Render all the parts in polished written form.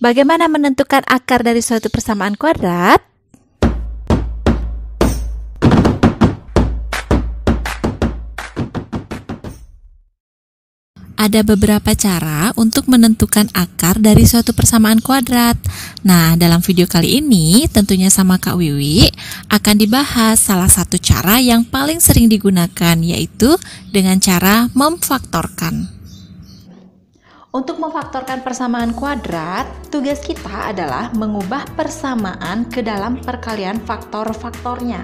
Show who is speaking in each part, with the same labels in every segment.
Speaker 1: Bagaimana menentukan akar dari suatu persamaan kuadrat? Ada beberapa cara untuk menentukan akar dari suatu persamaan kuadrat. Nah, dalam video kali ini tentunya sama Kak Wiwi akan dibahas salah satu cara yang paling sering digunakan, yaitu dengan cara memfaktorkan. Untuk memfaktorkan persamaan kuadrat, tugas kita adalah mengubah persamaan ke dalam perkalian faktor-faktornya.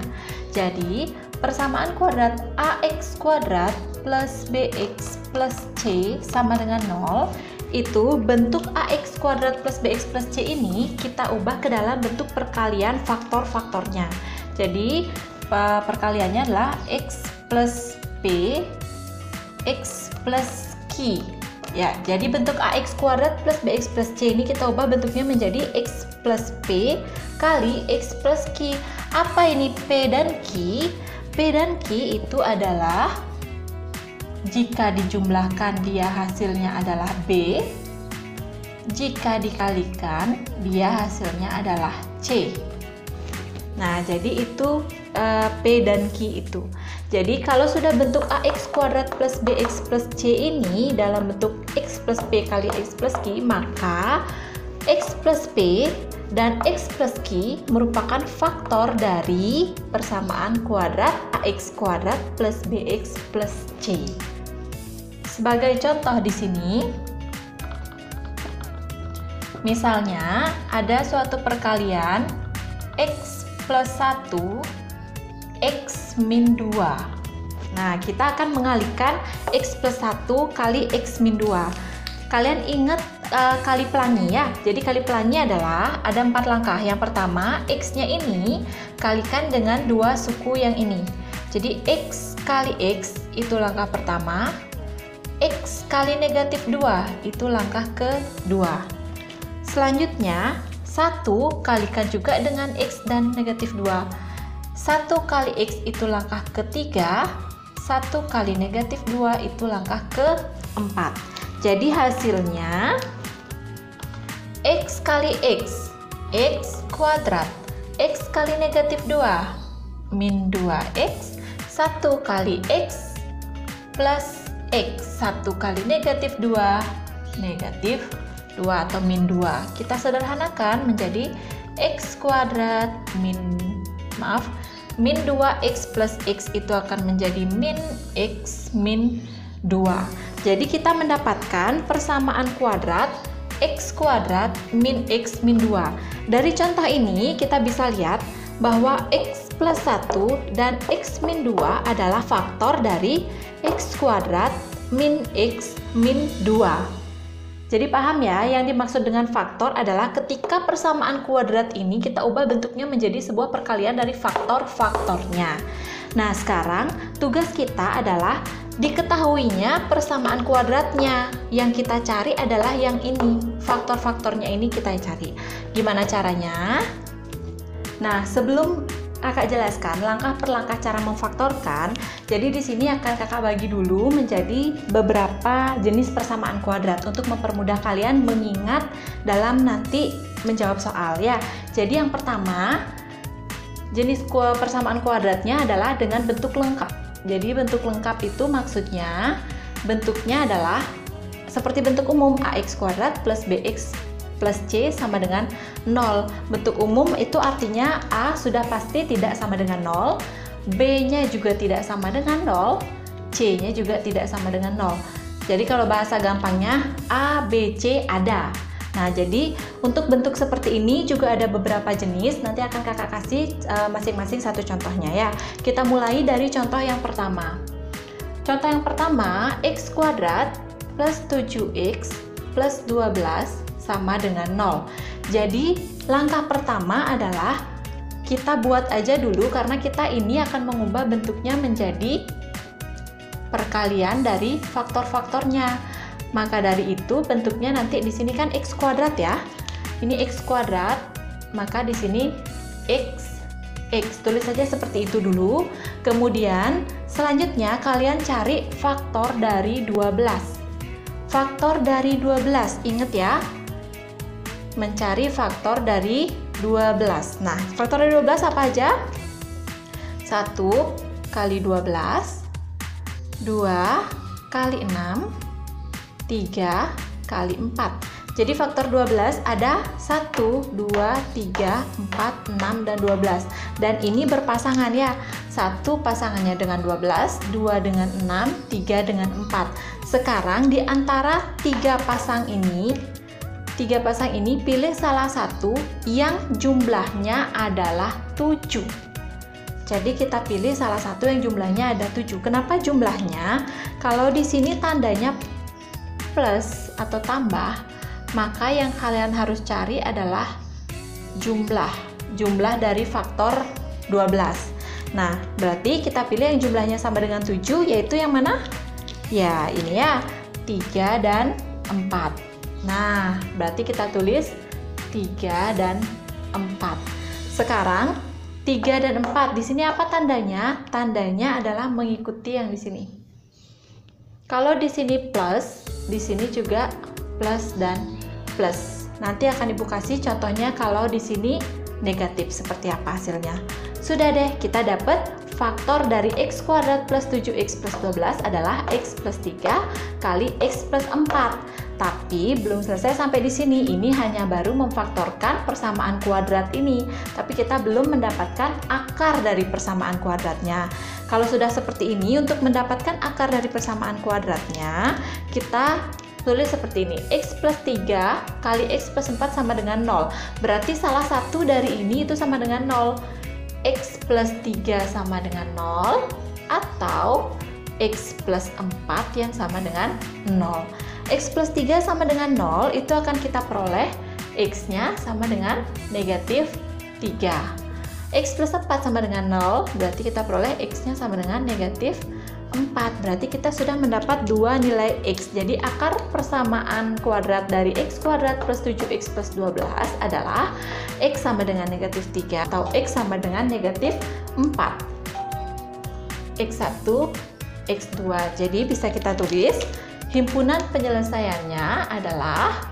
Speaker 1: Jadi, persamaan kuadrat AX kuadrat plus BX plus C sama dengan 0, itu bentuk AX kuadrat plus BX plus C ini kita ubah ke dalam bentuk perkalian faktor-faktornya. Jadi, perkaliannya adalah X plus P, X plus Q. Ya, jadi bentuk AX kuadrat plus BX plus C ini kita ubah bentuknya menjadi X plus P kali X plus Q. Apa ini P dan Q? P dan Q itu adalah, jika dijumlahkan dia hasilnya adalah B, jika dikalikan dia hasilnya adalah C. Nah, jadi itu P dan Q itu. Jadi kalau sudah bentuk AX kuadrat plus BX plus C ini dalam bentuk X plus P kali X plus Q, maka X plus P dan X plus Q merupakan faktor dari persamaan kuadrat AX kuadrat plus BX plus C. Sebagai contoh di sini, misalnya ada suatu perkalian X plus 1 X min 2. Nah, kita akan mengalihkan X plus 1 kali X min 2. Kalian ingat kali pelangi ya? Jadi kali pelangi adalah ada 4 langkah. Yang pertama, X-nya ini kalikan dengan 2 suku yang ini. Jadi X kali X itu langkah pertama, X kali negatif 2 itu langkah kedua. Selanjutnya, 1 kalikan juga dengan X dan negatif 2. 1 kali X itu langkah ketiga, 1 kali negatif 2 itu langkah keempat. Jadi hasilnya X kali X, X kuadrat, X kali negatif 2, min 2X, 1 kali X plus X, 1 kali negatif 2, negatif 2 atau min 2. Kita sederhanakan menjadi X kuadrat min 2X plus X itu akan menjadi min X min 2. Jadi kita mendapatkan persamaan kuadrat X kuadrat min X min 2. Dari contoh ini kita bisa lihat bahwa X plus 1 dan X min 2 adalah faktor dari X kuadrat min X min 2. Jadi paham ya, yang dimaksud dengan faktor adalah ketika persamaan kuadrat ini kita ubah bentuknya menjadi sebuah perkalian dari faktor-faktornya. Nah, sekarang tugas kita adalah diketahuinya persamaan kuadratnya. Yang kita cari adalah yang ini, faktor-faktornya ini kita cari. Gimana caranya? Nah, sebelum Kakak jelaskan langkah per langkah cara memfaktorkan, jadi di sini akan Kakak bagi dulu menjadi beberapa jenis persamaan kuadrat untuk mempermudah kalian mengingat dalam nanti menjawab soal ya. Jadi yang pertama, jenis persamaan kuadratnya adalah dengan bentuk lengkap. Jadi bentuk lengkap itu maksudnya bentuknya adalah seperti bentuk umum AX kuadrat plus BX plus C sama dengan 0. Bentuk umum itu artinya A sudah pasti tidak sama dengan 0, B-nya juga tidak sama dengan 0, C-nya juga tidak sama dengan 0. Jadi kalau bahasa gampangnya A, B, C ada. Nah, jadi untuk bentuk seperti ini juga ada beberapa jenis. Nanti akan Kakak kasih masing-masing satu contohnya ya. Kita mulai dari contoh yang pertama. Contoh yang pertama, X kuadrat plus 7X plus 12 sama dengan 0. Jadi langkah pertama adalah kita buat aja dulu karena kita ini akan mengubah bentuknya menjadi perkalian dari faktor-faktornya. Maka dari itu bentuknya nanti di sini kan X kuadrat ya. Ini X kuadrat, maka di sini X tulis saja seperti itu dulu. Kemudian selanjutnya kalian cari faktor dari 12. Faktor dari 12, ingat ya. mencari faktor dari 12. Nah, faktor dari 12 apa aja? 1 kali 12, 2 kali 6, 3 kali 4. Jadi faktor 12 ada 1, 2, 3, 4, 6, dan 12. Dan ini berpasangan ya. 1 pasangannya dengan 12, 2 dengan 6, 3 dengan 4. Sekarang di antara 3 pasang ini pilih salah satu yang jumlahnya adalah 7. Jadi kita pilih salah satu yang jumlahnya ada 7. Kenapa jumlahnya? Kalau di sini tandanya plus atau tambah, maka yang kalian harus cari adalah jumlah dari faktor 12. Nah, berarti kita pilih yang jumlahnya sama dengan 7, yaitu yang mana? Ya, ini ya, 3 dan 4. Nah, berarti kita tulis 3 dan 4. Sekarang 3 dan 4 di sini apa tandanya? Tandanya adalah mengikuti yang di sini. Kalau di sini plus, di sini juga plus dan plus. Nanti akan Ibu kasih contohnya kalau di sini negatif seperti apa hasilnya. Sudah deh, kita dapat faktor dari x kuadrat plus 7x plus 12 adalah x plus 3 kali x plus 4. Tapi belum selesai sampai di sini. Ini hanya baru memfaktorkan persamaan kuadrat ini, tapi kita belum mendapatkan akar dari persamaan kuadratnya. Kalau sudah seperti ini, untuk mendapatkan akar dari persamaan kuadratnya, kita tulis seperti ini. X plus 3 kali x plus 4 sama dengan 0. Berarti salah satu dari ini itu sama dengan 0. X plus 3 sama dengan 0 atau x plus 4 yang sama dengan 0. X plus 3 sama dengan 0 itu akan kita peroleh x-nya sama dengan negatif 3. X plus 4 sama dengan 0, berarti kita peroleh x-nya sama dengan negatif 4. Berarti kita sudah mendapat dua nilai x. Jadi akar persamaan kuadrat dari x kuadrat plus 7x plus 12 adalah x sama dengan negatif 3 atau x sama dengan negatif 4. X1, X2. Jadi bisa kita tulis himpunan penyelesaiannya adalah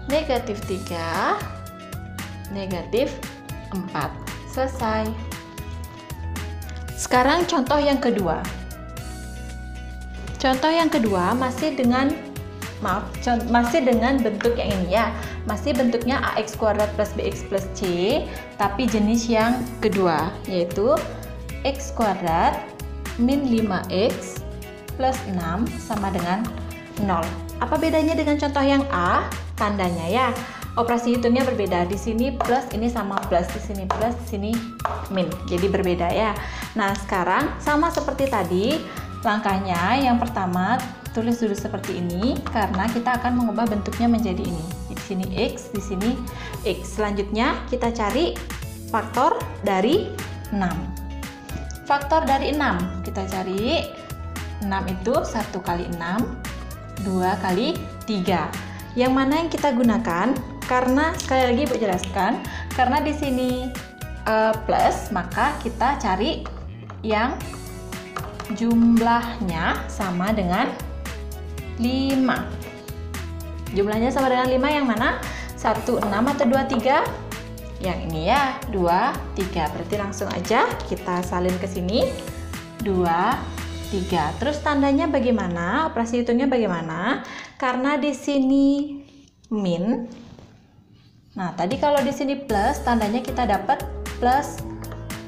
Speaker 1: negatif 3, negatif 4. Selesai. Sekarang contoh yang kedua. Contoh yang kedua masih dengan bentuk yang ini ya. Masih bentuknya ax kuadrat plus bx plus c, tapi jenis yang kedua, yaitu x kuadrat min 5x plus 6 sama dengan 0. Apa bedanya dengan contoh yang A? Tandanya ya. Operasi hitungnya berbeda. Di sini plus, ini sama plus, di sini plus, di sini min. Jadi berbeda ya. Nah, sekarang sama seperti tadi. Langkahnya yang pertama tulis dulu seperti ini karena kita akan mengubah bentuknya menjadi ini. Di sini x, di sini x. Selanjutnya kita cari faktor dari 6. Faktor dari 6 kita cari. 6 itu 1 kali 6, 2 kali 3. Yang mana yang kita gunakan? Karena sekali lagi Ibu jelaskan, karena di sini plus, maka kita cari yang jumlahnya sama dengan 5. Jumlahnya sama dengan 5 yang mana? 1, 6 atau 2, 3? Yang ini ya, 2, 3. Berarti langsung aja kita salin ke sini. 2, 3. Terus tandanya bagaimana? Operasi hitungnya bagaimana? Karena di sini min. Nah, tadi kalau di sini plus, tandanya kita dapat plus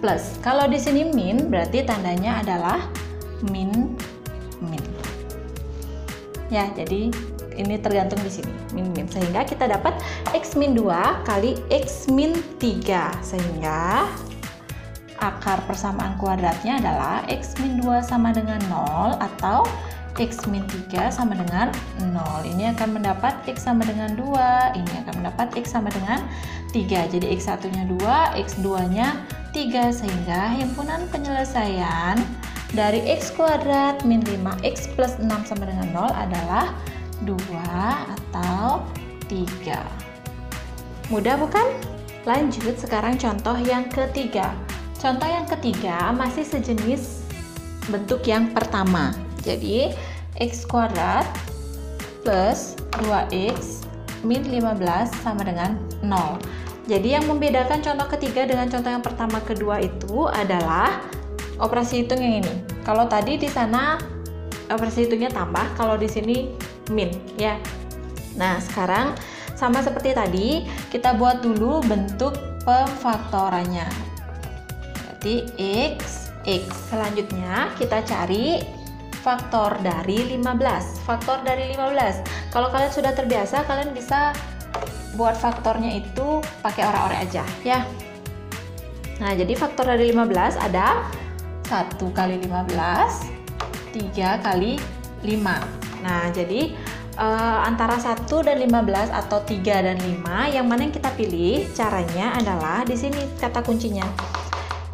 Speaker 1: plus. Kalau di sini min, berarti tandanya adalah min min. Ya, jadi ini tergantung di sini min min. Sehingga kita dapat x min 2 kali x min 3. Sehingga akar persamaan kuadratnya adalah x min 2 sama dengan 0 atau x min 3 sama dengan 0. Ini akan mendapat x sama dengan 2, ini akan mendapat x sama dengan 3. Jadi x1 nya 2, x2 nya 3, sehingga himpunan penyelesaian dari x kuadrat min 5x plus 6 sama dengan 0 adalah 2 atau 3. Mudah bukan? Lanjut sekarang contoh yang ketiga. Contoh yang ketiga masih sejenis bentuk yang pertama. Jadi x kuadrat plus 2x min 15 sama dengan 0. Jadi yang membedakan contoh ketiga dengan contoh yang pertama kedua itu adalah operasi hitung yang ini. Kalau tadi di sana operasi hitungnya tambah, kalau di sini min ya. Nah, sekarang sama seperti tadi, kita buat dulu bentuk pemfaktorannya. Berarti x. Selanjutnya kita cari faktor dari 15. Faktor dari 15. Kalau kalian sudah terbiasa, kalian bisa buat faktornya itu pakai ore-ore aja ya. Nah, jadi faktor dari 15 ada 1 kali 15, 3 kali 5. Nah, jadi antara 1 dan 15 atau 3 dan 5, yang mana yang kita pilih? Caranya adalah di sini kata kuncinya.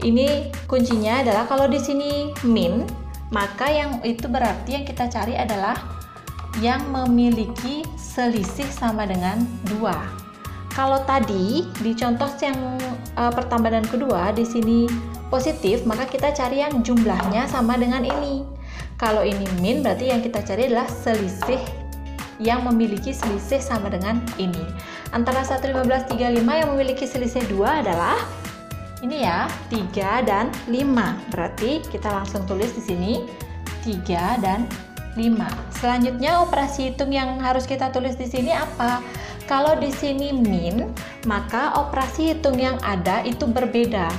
Speaker 1: Ini kuncinya adalah kalau di sini min, maka yang itu berarti yang kita cari adalah yang memiliki selisih sama dengan 2. Kalau tadi di contoh yang pertama dan kedua di sini positif, maka kita cari yang jumlahnya sama dengan ini. Kalau ini min, berarti yang kita cari adalah selisih yang memiliki selisih sama dengan ini. Antara 1, 15, 3, 5 yang memiliki selisih 2 adalah ini ya, 3 dan 5. Berarti kita langsung tulis di sini 3 dan 5. Selanjutnya operasi hitung yang harus kita tulis di sini apa? Kalau di sini min, maka operasi hitung yang ada itu berbeda.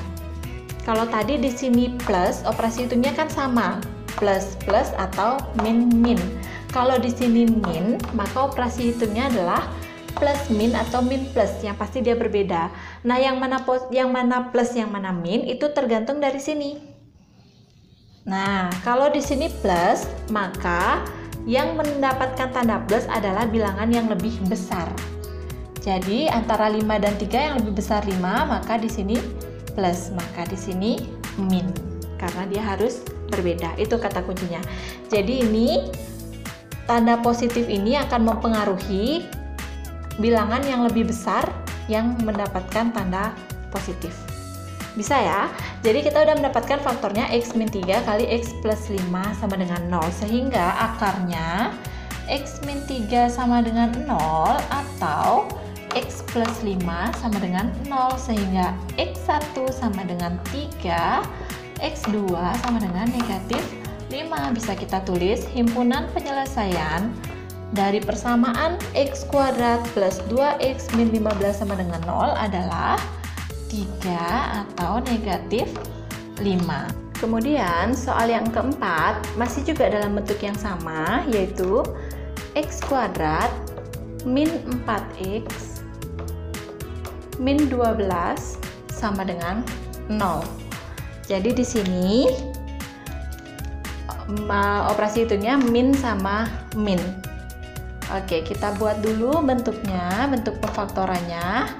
Speaker 1: Kalau tadi di sini plus, operasi hitungnya kan sama, plus plus atau min min. Kalau di sini min, maka operasi hitungnya adalah plus min atau min plus, yang pasti dia berbeda. Nah, yang mana plus, yang mana min itu tergantung dari sini. Nah, kalau di sini plus, maka yang mendapatkan tanda plus adalah bilangan yang lebih besar. Jadi antara 5 dan 3 yang lebih besar 5, maka di sini plus, maka di sini min. Karena dia harus berbeda. Itu kata kuncinya. Jadi ini tanda positif ini akan mempengaruhi bilangan yang lebih besar yang mendapatkan tanda positif. Bisa ya? Jadi kita udah mendapatkan faktornya x min 3 kali x plus 5 sama dengan 0. Sehingga akarnya x min 3 sama dengan 0 atau x plus 5 sama dengan 0. Sehingga x1 sama dengan 3, x2 sama dengan negatif 5. Bisa kita tulis himpunan penyelesaian dari persamaan x kuadrat plus 2x min 15 sama dengan 0 adalah 3 atau negatif 5. Kemudian soal yang keempat masih juga dalam bentuk yang sama, yaitu x kuadrat min 4x min 12 sama dengan 0. Jadi di sini operasi hitungnya min sama min. Oke, kita buat dulu bentuknya, bentuk pemfaktorannya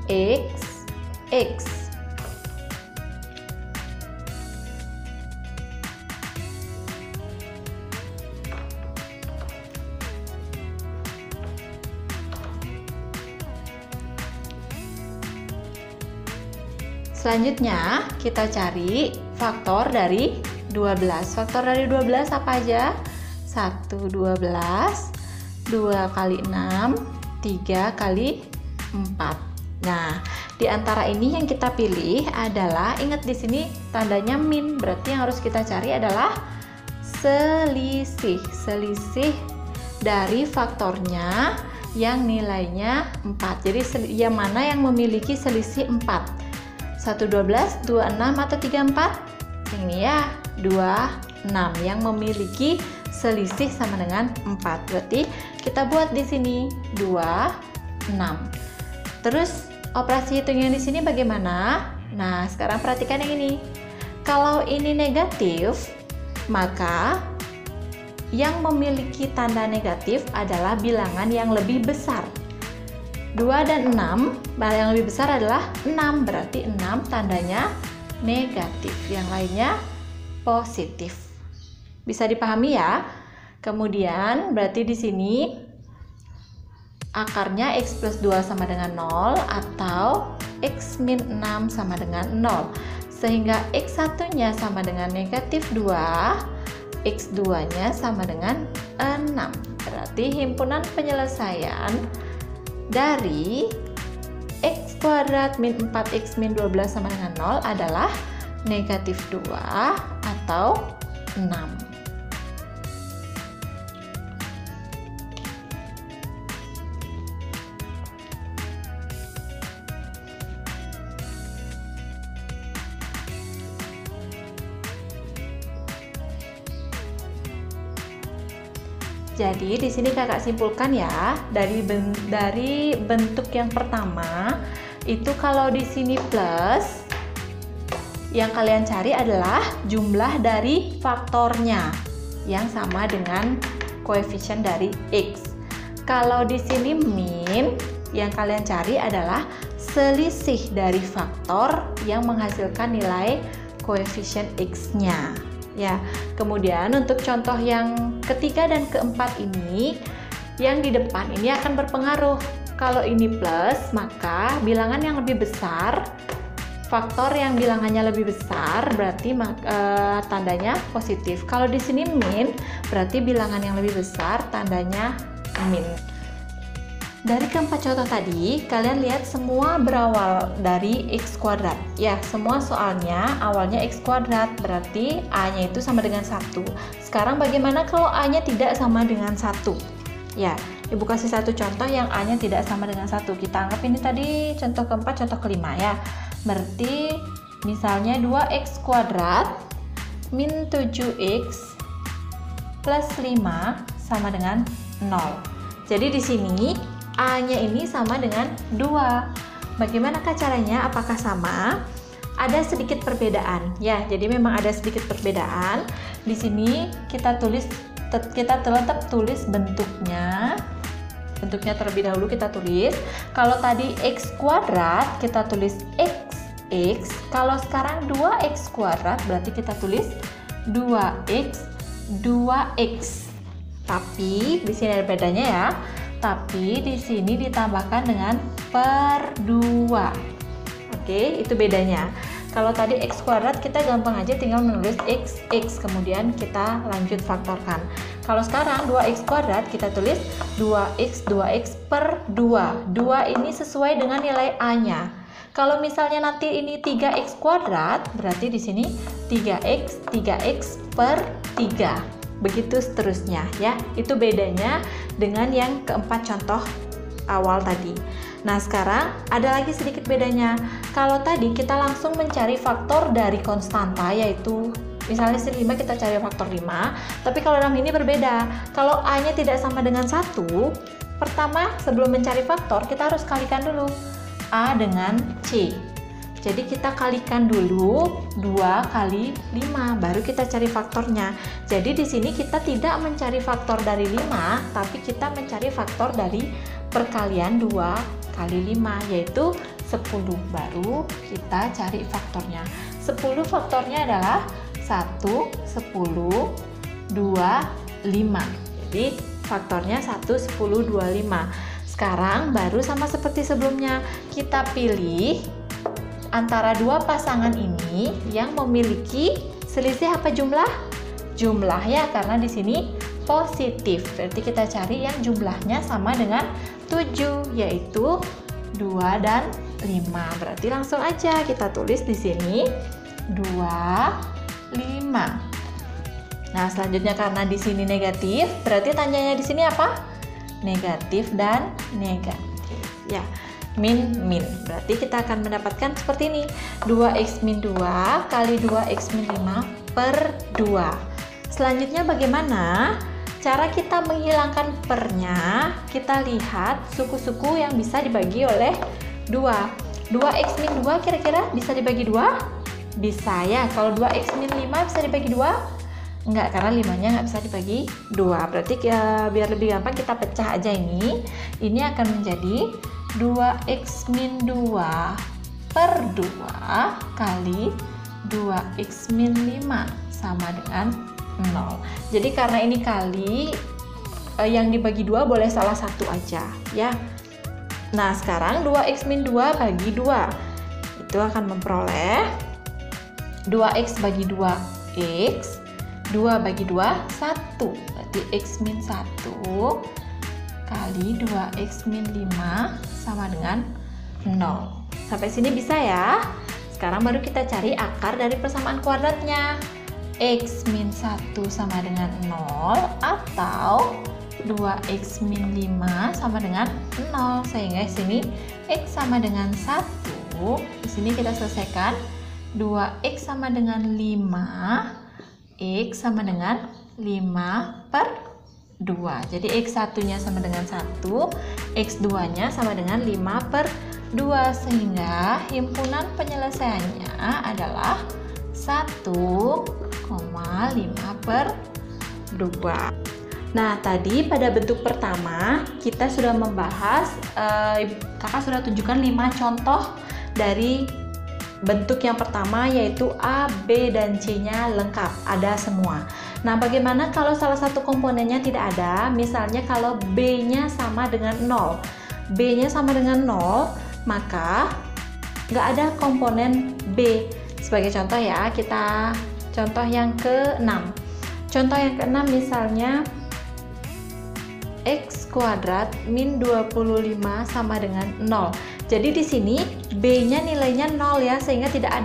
Speaker 1: x. Selanjutnya kita cari faktor dari 12. Faktor dari 12 apa aja? 1, 12, 2 kali 6, 3 kali 4. Nah, di antara ini yang kita pilih adalah, ingat di sini tandanya min, berarti yang harus kita cari adalah selisih dari faktornya yang nilainya 4. Jadi yang mana yang memiliki selisih 4? 1, 12, 2, 6 atau 3, 4? Ini ya, 2, 6 yang memiliki selisih sama dengan 4. Berarti kita buat di sini 2, 6. Terus operasi hitung yang di sini bagaimana? Nah, sekarang perhatikan yang ini. Kalau ini negatif, maka yang memiliki tanda negatif adalah bilangan yang lebih besar. 2 dan 6, yang lebih besar adalah 6, berarti 6 tandanya negatif, yang lainnya positif. Bisa dipahami ya? Kemudian berarti di sini akarnya x plus 2 sama dengan 0 atau x min 6 sama dengan 0. Sehingga x1 nya sama dengan negatif 2, x2 nya sama dengan 6. Berarti himpunan penyelesaian dari X kuadrat min 4X min 12 sama dengan 0 adalah negatif 2 atau 6. Jadi di sini kakak simpulkan ya, dari bentuk yang pertama itu kalau di sini plus, yang kalian cari adalah jumlah dari faktornya yang sama dengan koefisien dari X. Kalau di sini min, yang kalian cari adalah selisih dari faktor yang menghasilkan nilai koefisien X-nya. Ya, kemudian untuk contoh yang ketiga dan keempat ini, yang di depan ini akan berpengaruh. Kalau ini plus, maka bilangan yang lebih besar, faktor yang bilangannya lebih besar, berarti tandanya positif. Kalau di sini min, berarti bilangan yang lebih besar, tandanya min. Dari keempat contoh tadi, kalian lihat semua berawal dari X kuadrat. Ya, semua soalnya awalnya X kuadrat, berarti A-nya itu sama dengan 1. Sekarang bagaimana kalau A-nya tidak sama dengan 1? Ya, Ibu kasih satu contoh yang A-nya tidak sama dengan 1. Kita anggap ini tadi contoh keempat, contoh kelima ya. Berarti misalnya 2X kuadrat min 7X plus 5 sama dengan 0. Jadi di sini A-nya ini sama dengan 2. Bagaimanakah caranya? Apakah sama? Ada sedikit perbedaan ya. Jadi memang ada sedikit perbedaan. Di sini kita tetap tulis bentuknya. Bentuknya terlebih dahulu kita tulis. Kalau tadi X kuadrat kita tulis XX. Kalau sekarang 2X kuadrat berarti kita tulis 2X. Tapi di sini ada bedanya ya. Tapi di sini ditambahkan dengan per 2. Oke, itu bedanya. Kalau tadi X kuadrat kita gampang aja tinggal menulis XX, kemudian kita lanjut faktorkan. Kalau sekarang 2X kuadrat kita tulis 2X per 2. 2 ini sesuai dengan nilai A-nya. Kalau misalnya nanti ini 3X kuadrat, berarti di sini 3X per 3. Begitu seterusnya ya. Itu bedanya dengan yang keempat contoh awal tadi. Nah, sekarang ada lagi sedikit bedanya. Kalau tadi kita langsung mencari faktor dari konstanta, yaitu misalnya 5 kita cari faktor 5, tapi kalau dalam ini berbeda. Kalau A-nya tidak sama dengan 1, pertama sebelum mencari faktor kita harus kalikan dulu A dengan C. Jadi kita kalikan dulu 2 kali 5, baru kita cari faktornya. Jadi di sini kita tidak mencari faktor dari 5, tapi kita mencari faktor dari perkalian 2 kali 5, yaitu 10. Baru kita cari faktornya. 10 faktornya adalah 1, 10, 2, 5. Jadi faktornya 1, 10, 2, 5. Sekarang baru sama seperti sebelumnya, kita pilih antara dua pasangan ini yang memiliki selisih apa jumlah? Jumlah ya, karena di sini positif. Berarti kita cari yang jumlahnya sama dengan 7, yaitu 2 dan 5. Berarti langsung aja kita tulis di sini 2, 5. Nah, selanjutnya karena di sini negatif, berarti tandanya di sini apa? Negatif dan negatif. Ya. Min. Berarti kita akan mendapatkan seperti ini. 2X min 2 kali 2X min 5 per 2. Selanjutnya bagaimana? Cara kita menghilangkan pernya, kita lihat suku-suku yang bisa dibagi oleh 2. 2X min 2 kira-kira bisa dibagi 2? Bisa ya. Kalau 2X min 5 bisa dibagi 2? Enggak, karena 5-nya nggak bisa dibagi 2. Berarti biar lebih gampang kita pecah aja ini. Ini akan menjadi 2X min 2 per 2 kali 2X min 5 sama dengan 0. Jadi karena ini kali, yang dibagi 2 boleh salah satu aja ya. Nah, sekarang 2X min 2 bagi 2. Itu akan memperoleh 2X bagi 2X, 2 bagi 2, 1. Berarti X min 1 kali 2x min 5 sama dengan 0. Sampai sini bisa ya? Sekarang baru kita cari akar dari persamaan kuadratnya. X min 1 sama dengan 0 atau 2x min 5 sama dengan 0. Sehingga di sini x sama dengan 1. Di sini kita selesaikan 2x sama dengan 5. X sama dengan 5 per 2. Jadi x1 nya sama dengan 1, x2 nya sama dengan 5 per 2, sehingga himpunan penyelesaiannya adalah 1,5 per 2. Nah, tadi pada bentuk pertama kita sudah membahas, kakak sudah tunjukkan 5 contoh dari bentuk yang pertama, yaitu A, B, dan C-nya lengkap, ada semua. Nah, bagaimana kalau salah satu komponennya tidak ada? Misalnya kalau B-nya sama dengan 0. B-nya sama dengan 0, maka nggak ada komponen B. Sebagai contoh ya, kita contoh yang ke-6. Contoh yang ke-6 misalnya x kuadrat min 25 sama dengan 0. Jadi di sini B-nya nilainya 0 ya, sehingga tidak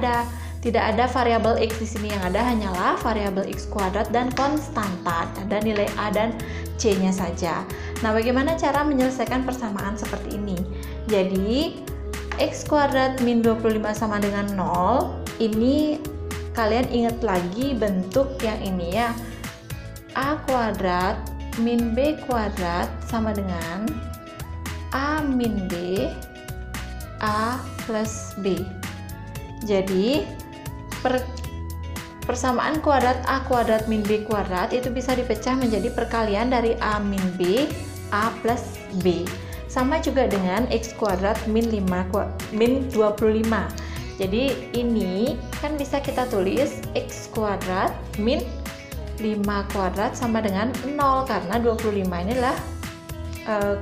Speaker 1: ada variabel x di sini. Yang ada hanyalah variabel x kuadrat dan konstanta. Ada nilai A dan C-nya saja. Nah, bagaimana cara menyelesaikan persamaan seperti ini? Jadi x kuadrat min 25 sama dengan 0. Ini kalian ingat lagi bentuk yang ini ya. A kuadrat min B kuadrat sama dengan A min B A plus B. Jadi persamaan kuadrat A kuadrat min B kuadrat itu bisa dipecah menjadi perkalian dari A min B A plus B. Sama juga dengan x kuadrat min 25. Jadi ini kan bisa kita tulis x kuadrat min 5 kuadrat sama dengan 0, karena 25 ini adalah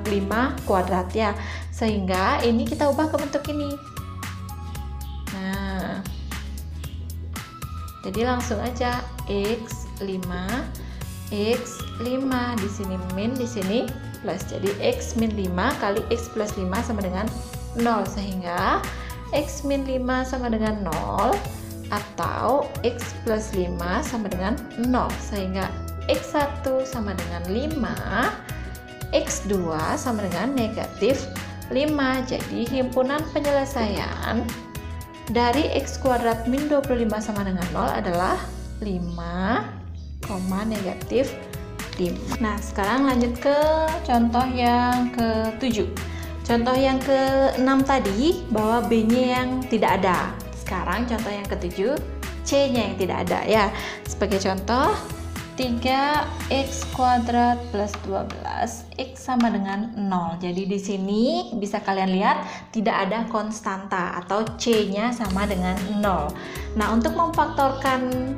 Speaker 1: 5 kuadrat ya, sehingga ini kita ubah ke bentuk ini. Nah, jadi langsung aja x5 di sini min, di sini plus. Jadi x min 5 kali x plus 5 sama dengan 0, sehingga x min 5 sama dengan 0 atau x plus 5 sama dengan 0, sehingga x1 sama dengan 5, x2 sama dengan negatif 5. Jadi himpunan penyelesaian dari x kuadrat min 25 sama dengan 0 adalah 5, negatif 5. Nah, sekarang lanjut ke contoh yang ke-7. Contoh yang ke-6 tadi bahwa B-nya yang tidak ada. Sekarang contoh yang ke-7, C-nya yang tidak ada ya. Sebagai contoh, 3x kuadrat plus 12 x sama dengan 0. Jadi di sini bisa kalian lihat tidak ada konstanta atau C-nya sama dengan 0. Nah, untuk memfaktorkan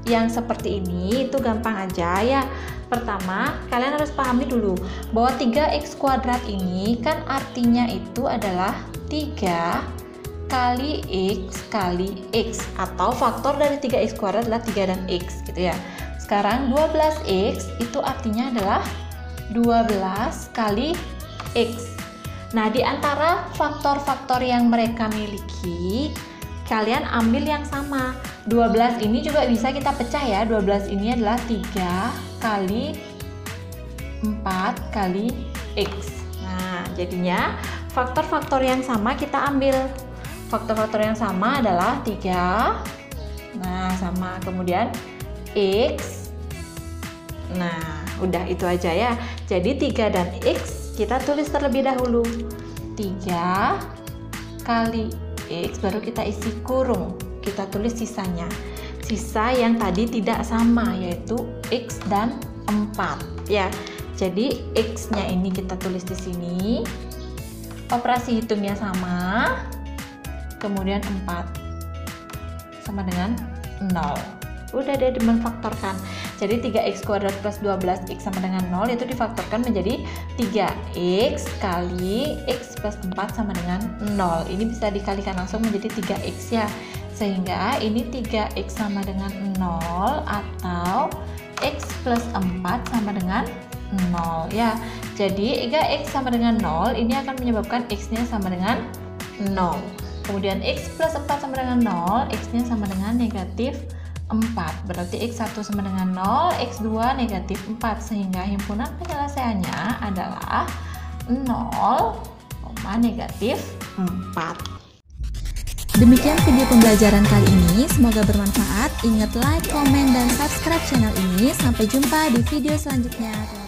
Speaker 1: yang seperti ini itu gampang aja ya. Pertama, kalian harus pahami dulu bahwa 3x kuadrat ini kan artinya itu adalah 3 kali x atau faktor dari 3x kuadrat adalah 3 dan x gitu ya. Sekarang 12x itu artinya adalah 12 kali x. Nah, di antara faktor-faktor yang mereka miliki, kalian ambil yang sama. 12 ini juga bisa kita pecah ya. 12 ini adalah 3 kali 4 kali x. Nah, jadinya faktor-faktor yang sama kita ambil. Faktor-faktor yang sama adalah 3. Nah, sama. Kemudian x. Nah, udah itu aja ya. Jadi 3 dan x kita tulis terlebih dahulu. 3 kali x, baru kita isi kurung. Kita tulis sisanya. Sisa yang tadi tidak sama, yaitu x dan 4 ya. Jadi x-nya ini kita tulis di sini. Operasi hitungnya sama. Kemudian 4 sama dengan 0. Udah deh memfaktorkan. Jadi 3x kuadrat plus 12x sama dengan 0 itu difaktorkan menjadi 3x kali x plus 4 sama dengan 0. Ini bisa dikalikan langsung menjadi 3x ya. Sehingga ini 3x sama dengan 0 atau x plus 4 sama dengan 0 ya. Jadi jika X sama dengan 0, ini akan menyebabkan X-nya sama dengan 0. Kemudian X plus 4 sama dengan 0, X-nya sama dengan negatif 4. Berarti X1 sama dengan 0, X2 negatif 4. Sehingga himpunan penyelesaiannya adalah 0, negatif 4.
Speaker 2: Demikian video pembelajaran kali ini, semoga bermanfaat. Ingat like, komen, dan subscribe channel ini. Sampai jumpa di video selanjutnya.